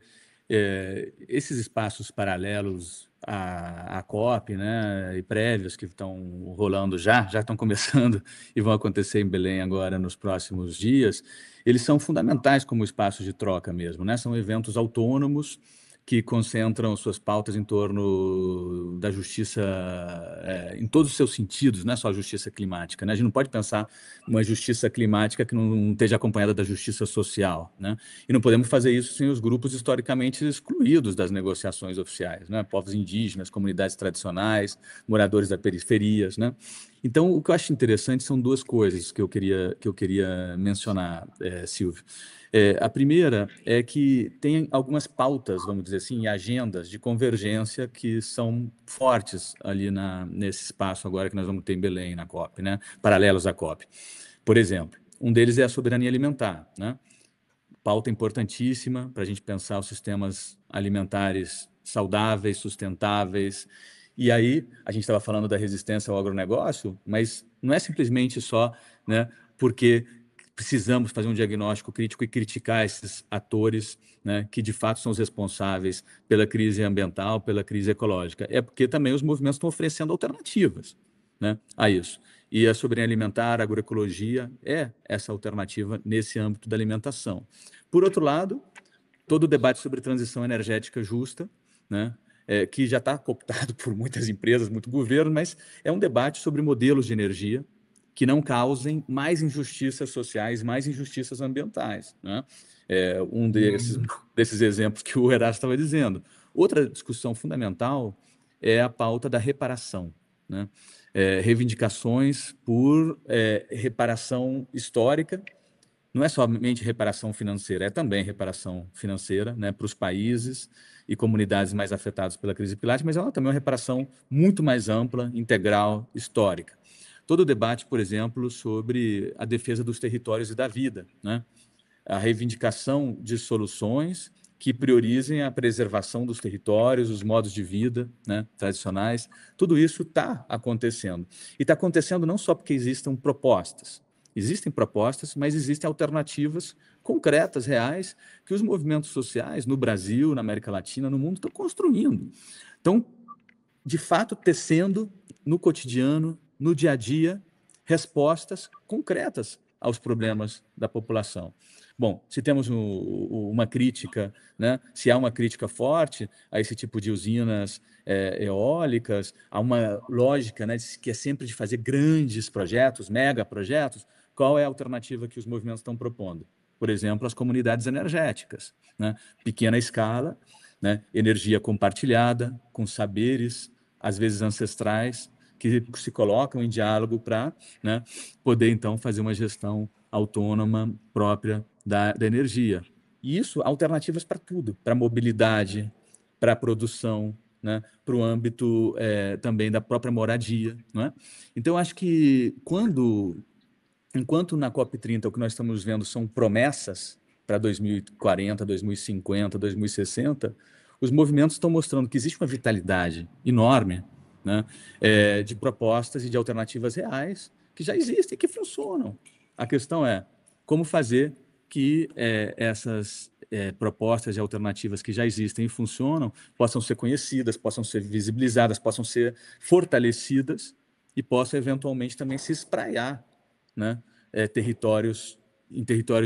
esses espaços paralelos à COP, né, e prévios que estão rolando já estão começando e vão acontecer em Belém agora nos próximos dias, eles são fundamentais como espaços de troca mesmo, né? São eventos autônomos que concentram suas pautas em torno da justiça em todos os seus sentidos, não é só a justiça climática, né? A gente não pode pensar uma justiça climática que não esteja acompanhada da justiça social, né? E não podemos fazer isso sem os grupos historicamente excluídos das negociações oficiais, né? Povos indígenas, comunidades tradicionais, moradores das periferias, né? Então, o que eu acho interessante são duas coisas que eu queria mencionar, Silvio. A primeira é que tem algumas pautas, vamos dizer assim, agendas de convergência que são fortes ali nesse espaço agora que nós vamos ter em Belém, na COP, né? Paralelos à COP. Por exemplo, um deles é a soberania alimentar, né? Pauta importantíssima para a gente pensar os sistemas alimentares saudáveis, sustentáveis. E aí, a gente estava falando da resistência ao agronegócio, mas não é simplesmente só, né, porque precisamos fazer um diagnóstico crítico e criticar esses atores, né, que de fato são os responsáveis pela crise ambiental, pela crise ecológica. É porque também os movimentos estão oferecendo alternativas, né, a isso. E a soberania alimentar, a agroecologia é essa alternativa nesse âmbito da alimentação. Por outro lado, todo o debate sobre transição energética justa, né, que já está cooptado por muitas empresas, muito governo, mas é um debate sobre modelos de energia que não causem mais injustiças sociais, mais injustiças ambientais, né? Um desses exemplos que o Erasto estava dizendo. Outra discussão fundamental é a pauta da reparação, né? Reivindicações por reparação histórica. Não é somente reparação financeira, é também reparação financeira, né, para os países e comunidades mais afetados pela crise climática, mas ela também é uma reparação muito mais ampla, integral, histórica. Todo o debate, por exemplo, sobre a defesa dos territórios e da vida, né? A reivindicação de soluções que priorizem a preservação dos territórios, os modos de vida, né, tradicionais. Tudo isso está acontecendo. E está acontecendo não só porque existem propostas, mas existem alternativas concretas, reais, que os movimentos sociais no Brasil, na América Latina, no mundo, estão construindo. Estão, de fato, tecendo no cotidiano, no dia a dia, respostas concretas aos problemas da população. Bom, se temos uma crítica, né, se há uma crítica forte a esse tipo de usinas eólicas, há uma lógica, né, que é sempre de fazer grandes projetos, megaprojetos. Qual é a alternativa que os movimentos estão propondo? Por exemplo, as comunidades energéticas, né? Pequena escala, né? Energia compartilhada, com saberes, às vezes ancestrais, que se colocam em diálogo para, né, poder, então, fazer uma gestão autônoma própria da energia. E isso, alternativas para tudo, para a mobilidade, para a produção, né, para o âmbito também da própria moradia. Não é? Então, acho que enquanto na COP30 o que nós estamos vendo são promessas para 2040, 2050, 2060, os movimentos estão mostrando que existe uma vitalidade enorme, né, de propostas e de alternativas reais que já existem, que funcionam. A questão é como fazer que essas propostas e alternativas que já existem e funcionam possam ser conhecidas, possam ser visibilizadas, possam ser fortalecidas e possam eventualmente também se espraiar, né, em territórios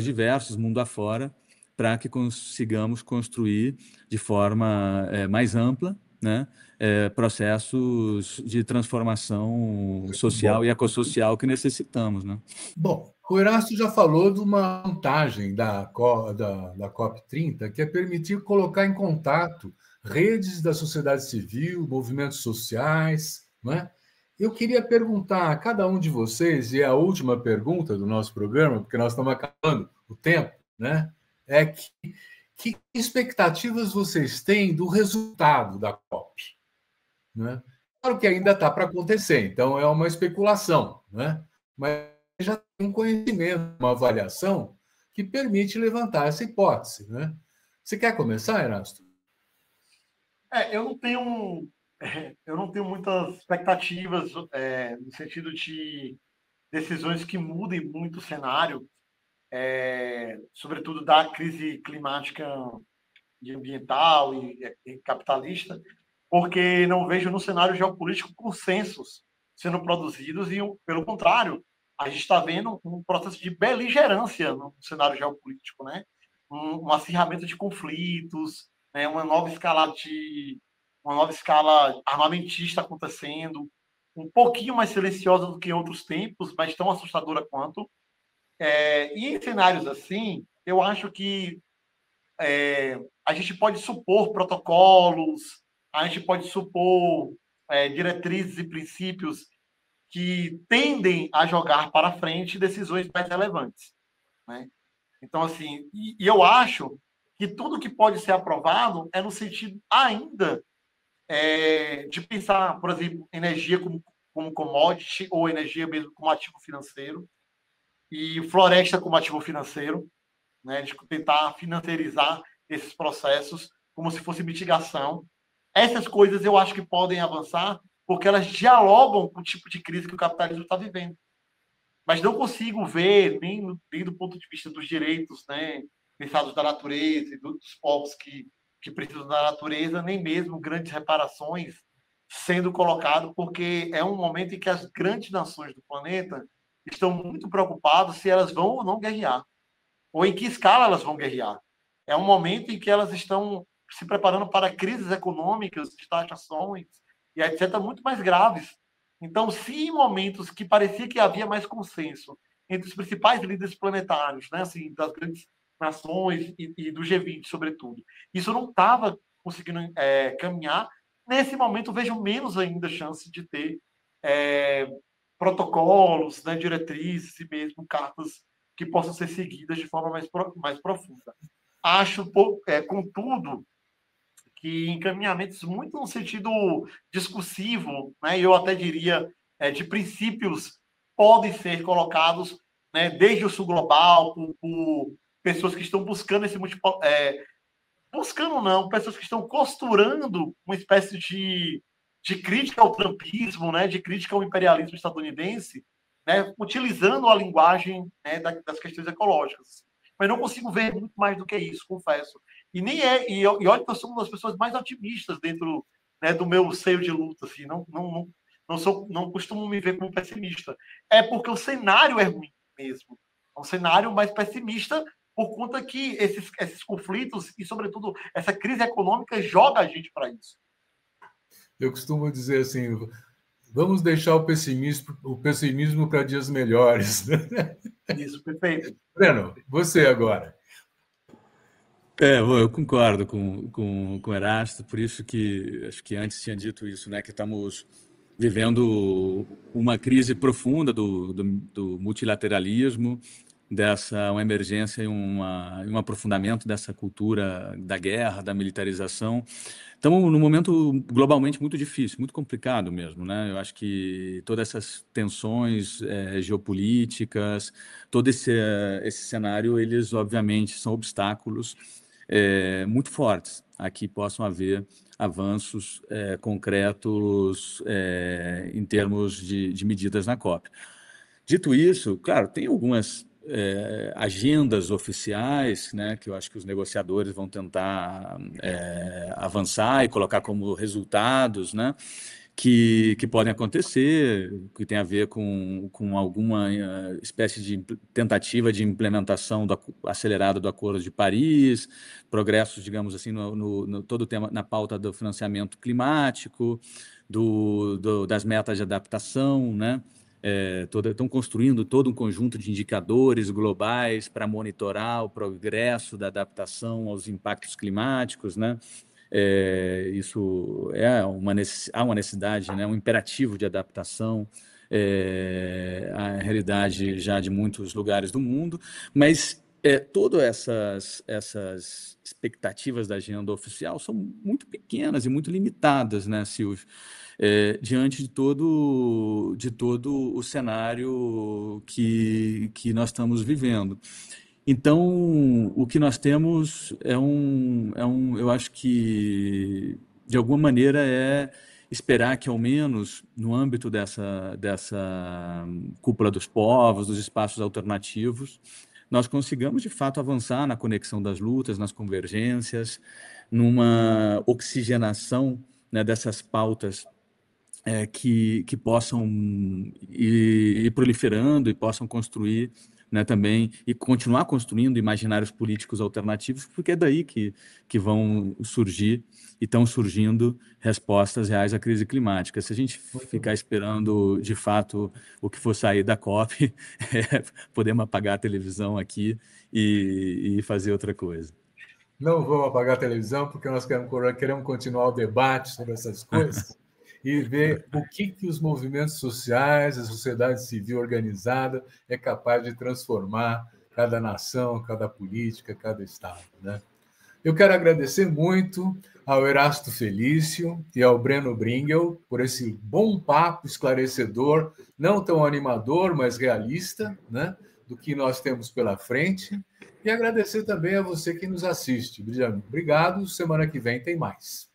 diversos, mundo afora, para que consigamos construir de forma mais ampla, né, processos de transformação social e ecossocial que necessitamos. Né? Bom, o Erasto já falou de uma vantagem da COP30, que é permitir colocar em contato redes da sociedade civil, movimentos sociais, né? Eu queria perguntar a cada um de vocês, e é a última pergunta do nosso programa, porque nós estamos acabando o tempo, né? Que expectativas vocês têm do resultado da COP? Né? Claro que ainda está para acontecer, então é uma especulação, né? Mas já tem um conhecimento, uma avaliação que permite levantar essa hipótese. Né? Você quer começar, Erasto? Eu não tenho muitas expectativas no sentido de decisões que mudem muito o cenário, sobretudo da crise climática e ambiental e capitalista, porque não vejo no cenário geopolítico consensos sendo produzidos e, pelo contrário, a gente está vendo um processo de beligerância no cenário geopolítico, né? Um acirramento de conflitos, né? Uma nova escala armamentista acontecendo, um pouquinho mais silenciosa do que em outros tempos, mas tão assustadora quanto. E em cenários assim, eu acho que a gente pode supor protocolos, a gente pode supor diretrizes e princípios que tendem a jogar para frente decisões mais relevantes, né? Então, assim, e eu acho que tudo que pode ser aprovado é no sentido ainda de pensar, por exemplo, energia como commodity ou energia mesmo como ativo financeiro e floresta como ativo financeiro, né? De tentar financiarizar esses processos como se fosse mitigação. Essas coisas eu acho que podem avançar porque elas dialogam com o tipo de crise que o capitalismo está vivendo. Mas não consigo ver, nem do ponto de vista dos direitos, né, pensados da natureza e dos povos que precisam da natureza, nem mesmo grandes reparações sendo colocado, porque é um momento em que as grandes nações do planeta estão muito preocupadas se elas vão ou não guerrear, ou em que escala elas vão guerrear. É um momento em que elas estão se preparando para crises econômicas, de taxações e etc., muito mais graves. Então, se em momentos que parecia que havia mais consenso entre os principais líderes planetários, né, assim, das grandes nações e do G20, sobretudo, isso não estava conseguindo caminhar, nesse momento vejo menos ainda chance de ter protocolos, né, diretrizes e mesmo cartas que possam ser seguidas de forma mais profunda. Acho, contudo, que encaminhamentos muito no sentido discursivo, né, eu até diria de princípios, podem ser colocados, né, desde o sul global, por pessoas que estão buscando esse buscando não, pessoas que estão costurando uma espécie de crítica ao trumpismo, né, de crítica ao imperialismo estadunidense, né, utilizando a linguagem, né, das questões ecológicas. Mas não consigo ver muito mais do que isso, confesso. E olha que eu sou uma das pessoas mais otimistas dentro, né, do meu seio de luta, assim, não costumo me ver como pessimista. É porque o cenário é ruim mesmo. É um cenário mais pessimista por conta que esses conflitos e, sobretudo, essa crise econômica joga a gente para isso. Eu costumo dizer assim, vamos deixar o pessimismo para dias melhores. Isso, perfeito. Breno, você agora. Eu concordo com o Erasto, por isso que acho que antes tinha dito isso, né, que estamos vivendo uma crise profunda do multilateralismo, uma emergência e um aprofundamento dessa cultura da guerra, da militarização. Estamos num momento globalmente muito difícil, muito complicado mesmo, né? Eu acho que todas essas tensões geopolíticas, todo esse cenário, eles obviamente são obstáculos muito fortes a que possam haver avanços concretos em termos de medidas na COP. Dito isso, claro, tem algumas agendas oficiais, né, que eu acho que os negociadores vão tentar avançar e colocar como resultados, né, que podem acontecer, que tem a ver com alguma espécie de tentativa de implementação acelerada do Acordo de Paris, progressos, digamos assim, no todo o tema, na pauta do financiamento climático, das metas de adaptação, né? Estão construindo todo um conjunto de indicadores globais para monitorar o progresso da adaptação aos impactos climáticos, né? Isso há uma necessidade, né? Um imperativo de adaptação à realidade já de muitos lugares do mundo, mas todas essas expectativas da agenda oficial são muito pequenas e muito limitadas, né, Silvio? Diante de todo o cenário que nós estamos vivendo. Então, o que nós temos eu acho que, de alguma maneira, esperar que, ao menos, no âmbito dessa cúpula dos povos, dos espaços alternativos, nós consigamos, de fato, avançar na conexão das lutas, nas convergências, numa oxigenação, né, dessas pautas que possam ir proliferando e possam construir, né, também, e continuar construindo imaginários políticos alternativos, porque é daí que vão surgir e estão surgindo respostas reais à crise climática. Se a gente ficar esperando, de fato, o que for sair da COP, podemos apagar a televisão aqui e fazer outra coisa. Não vamos apagar a televisão, porque nós queremos continuar o debate sobre essas coisas e ver o que os movimentos sociais, a sociedade civil organizada é capaz de transformar cada nação, cada política, cada estado, né? Eu quero agradecer muito ao Erasto Felício e ao Breno Bringel por esse bom papo esclarecedor, não tão animador, mas realista, né, do que nós temos pela frente. E agradecer também a você que nos assiste. Obrigado. Semana que vem tem mais.